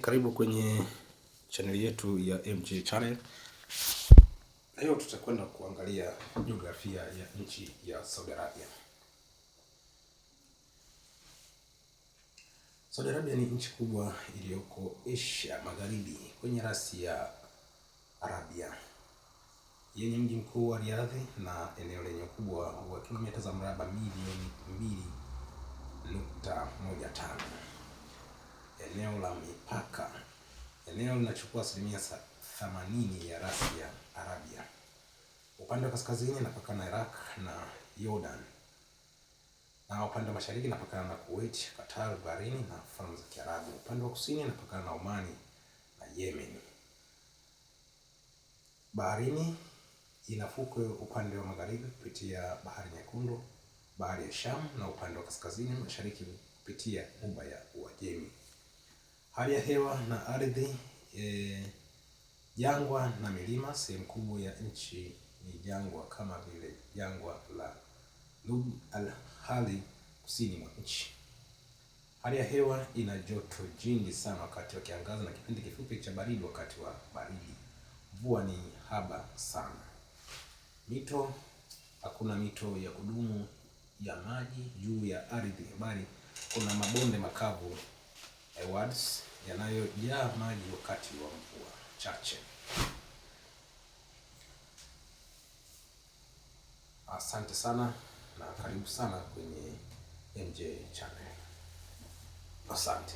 Karibu kwenye channel yetu ya MJ Channel. Leo tutakwenda kuangalia jiografia ya nchi ya Saudi Arabia. Saudi Arabia ni nchi kubwa iliyoko Asia Magharibi kwenye rasi ya Arabia, yenye mji mkuu wa Riyadh na eneo lenye ukubwa wa kilomita za mraba milioni 2.15. Eneo la mipaka. Eneo linachukua 80% ya rasi ya Arabia. Upande wa kaskazini inapakana na Iraq na Jordan, na upande wa mashariki inapakana na Kuwait, Qatar, Bahrain na Falme za Kiarabu. Upande wa kusini inapakana na Omani na Yemen. Bahrain ina fukwe upande wa magharibi kupitia Bahari Nyekundu, Bahari ya Sham, na upande wa kaskazini mashariki kupitia Ghuba ya Uajemi. Hali ya hewa na ardhi, jangwa na milima. Sehemu kubwa ya nchi ni jangwa kama vile jangwa la Rub al-Khali kusini mwa nchi. Hali ya hewa ina joto jingi sana wakati wa kiangazi na kipindi kifupi cha baridi wakati wa baridi. Mvua ni haba sana. Mito, hakuna mito ya kudumu ya maji juu ya ardhi, bali kuna mabonde makavu wadis yanayojaa maji wakati wa mvua chache. Asante sana na karibu sana kwenye MJ Channel. Asante.